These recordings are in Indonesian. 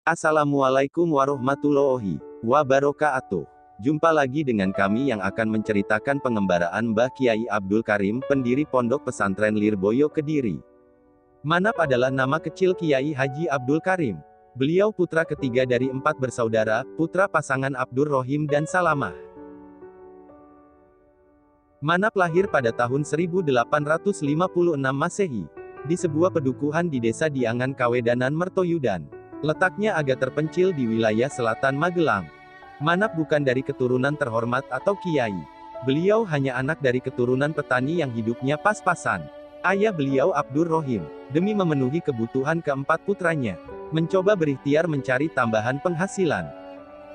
Assalamualaikum warahmatullahi wabarakatuh. Jumpa lagi dengan kami yang akan menceritakan pengembaraan Mbah Kiai Abdul Karim, pendiri Pondok Pesantren Lirboyo Kediri. Manap adalah nama kecil Kiai Haji Abdul Karim. Beliau putra ketiga dari 4 bersaudara, putra pasangan Abdur Rohim dan Salamah. Manap lahir pada tahun 1856 Masehi, di sebuah pedukuhan di desa Diangan Kawedanan Mertoyudan. Letaknya agak terpencil di wilayah selatan Magelang. Manap bukan dari keturunan terhormat atau kiai. Beliau hanya anak dari keturunan petani yang hidupnya pas-pasan. Ayah beliau Abdur Rohim, demi memenuhi kebutuhan keempat putranya, mencoba berikhtiar mencari tambahan penghasilan.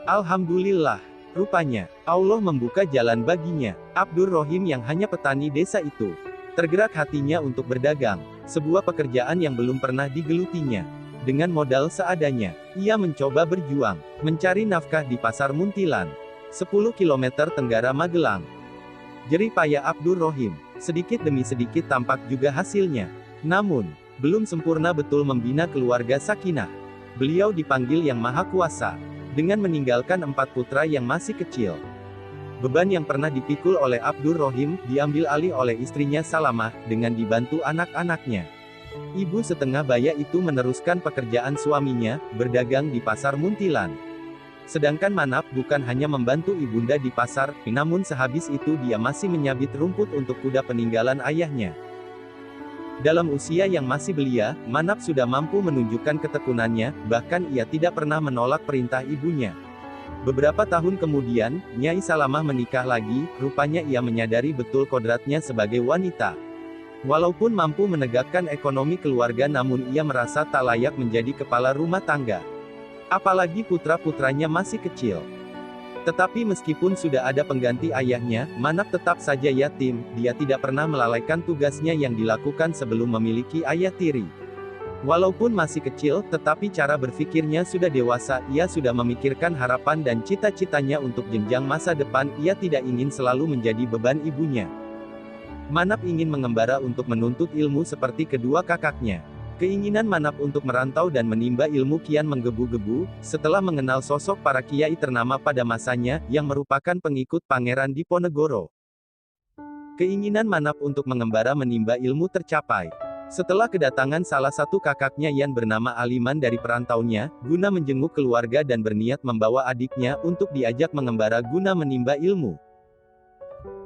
Alhamdulillah, rupanya, Allah membuka jalan baginya. Abdur Rohim yang hanya petani desa itu, tergerak hatinya untuk berdagang, sebuah pekerjaan yang belum pernah digelutinya. Dengan modal seadanya, ia mencoba berjuang, mencari nafkah di Pasar Muntilan, 10 km tenggara Magelang. Jerih payah Abdur Rohim, sedikit demi sedikit tampak juga hasilnya. Namun, belum sempurna betul membina keluarga sakinah. Beliau dipanggil Yang Maha Kuasa, dengan meninggalkan 4 putra yang masih kecil. Beban yang pernah dipikul oleh Abdur Rohim, diambil alih oleh istrinya Salamah, dengan dibantu anak-anaknya. Ibu setengah baya itu meneruskan pekerjaan suaminya, berdagang di Pasar Muntilan. Sedangkan Manap bukan hanya membantu ibunda di pasar, namun sehabis itu dia masih menyabit rumput untuk kuda peninggalan ayahnya. Dalam usia yang masih belia, Manap sudah mampu menunjukkan ketekunannya, bahkan ia tidak pernah menolak perintah ibunya. Beberapa tahun kemudian, Nyai Salamah menikah lagi, rupanya ia menyadari betul kodratnya sebagai wanita. Walaupun mampu menegakkan ekonomi keluarga, namun ia merasa tak layak menjadi kepala rumah tangga. Apalagi putra-putranya masih kecil. Tetapi meskipun sudah ada pengganti ayahnya, Manap tetap saja yatim. Dia tidak pernah melalaikan tugasnya yang dilakukan sebelum memiliki ayah tiri. Walaupun masih kecil, tetapi cara berpikirnya sudah dewasa. Ia sudah memikirkan harapan dan cita-citanya untuk jenjang masa depan. Ia tidak ingin selalu menjadi beban ibunya. Manap ingin mengembara untuk menuntut ilmu seperti kedua kakaknya. Keinginan Manap untuk merantau dan menimba ilmu kian menggebu-gebu, setelah mengenal sosok para kiai ternama pada masanya, yang merupakan pengikut Pangeran Diponegoro. Keinginan Manap untuk mengembara menimba ilmu tercapai. Setelah kedatangan salah satu kakaknya yang bernama Aliman dari perantaunya, guna menjenguk keluarga dan berniat membawa adiknya untuk diajak mengembara guna menimba ilmu.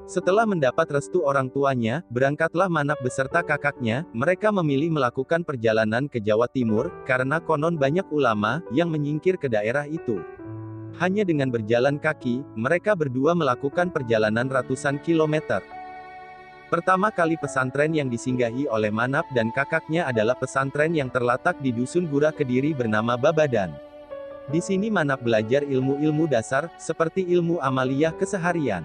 Setelah mendapat restu orang tuanya, berangkatlah Manap beserta kakaknya. Mereka memilih melakukan perjalanan ke Jawa Timur, karena konon banyak ulama yang menyingkir ke daerah itu. Hanya dengan berjalan kaki, mereka berdua melakukan perjalanan ratusan kilometer. Pertama kali pesantren yang disinggahi oleh Manap dan kakaknya adalah pesantren yang terletak di Dusun Gura Kediri bernama Babadan. Di sini Manap belajar ilmu-ilmu dasar, seperti ilmu amaliyah keseharian.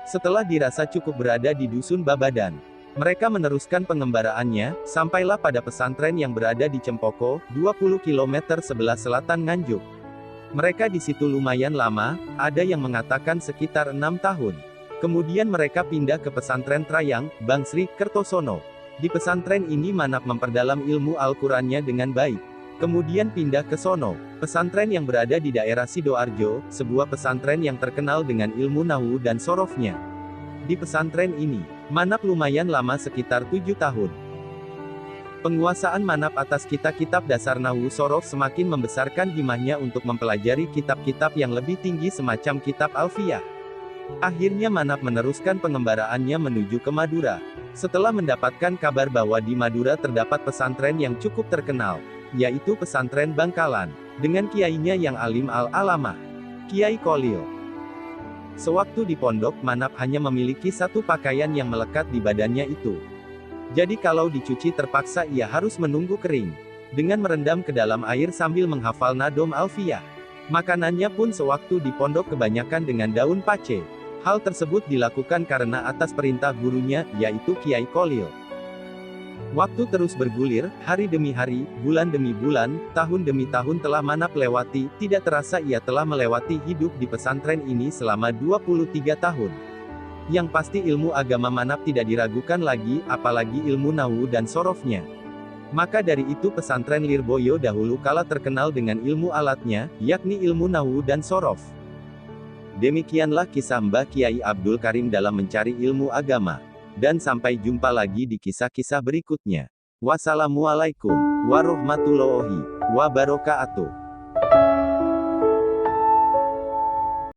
Setelah dirasa cukup berada di Dusun Babadan, mereka meneruskan pengembaraannya, sampailah pada pesantren yang berada di Cempoko, 20 km sebelah selatan Nganjuk. Mereka di situ lumayan lama, ada yang mengatakan sekitar 6 tahun. Kemudian mereka pindah ke pesantren Trayang, Bang Sri Kertosono. Di pesantren ini Manap memperdalam ilmu Al-Qurannya dengan baik. Kemudian pindah ke Sono, pesantren yang berada di daerah Sidoarjo, sebuah pesantren yang terkenal dengan ilmu Nahwu dan sorofnya. Di pesantren ini, Manap lumayan lama sekitar 7 tahun. Penguasaan Manap atas kitab-kitab dasar Nahwu sorof semakin membesarkan himahnya untuk mempelajari kitab-kitab yang lebih tinggi semacam kitab Alfiyah. Akhirnya Manap meneruskan pengembaraannya menuju ke Madura. Setelah mendapatkan kabar bahwa di Madura terdapat pesantren yang cukup terkenal, yaitu pesantren Bangkalan, dengan kiainya yang alim al-alamah, Kiai Kolil. Sewaktu di pondok, Manap hanya memiliki satu pakaian yang melekat di badannya itu. Jadi kalau dicuci terpaksa ia harus menunggu kering, dengan merendam ke dalam air sambil menghafal nadom Alfiyah. Makanannya pun sewaktu di pondok kebanyakan dengan daun pace. Hal tersebut dilakukan karena atas perintah gurunya, yaitu Kiai Kolil. Waktu terus bergulir, hari demi hari, bulan demi bulan, tahun demi tahun telah Manap lewati. Tidak terasa ia telah melewati hidup di pesantren ini selama 23 tahun. Yang pasti ilmu agama Manap tidak diragukan lagi, apalagi ilmu Nahwu dan sorofnya. Maka dari itu pesantren Lirboyo dahulu kala terkenal dengan ilmu alatnya, yakni ilmu nahwu dan sorof. Demikianlah kisah Mbah Kiai Abdul Karim dalam mencari ilmu agama. Dan sampai jumpa lagi di kisah-kisah berikutnya. Wassalamualaikum warahmatullahi wabarakatuh.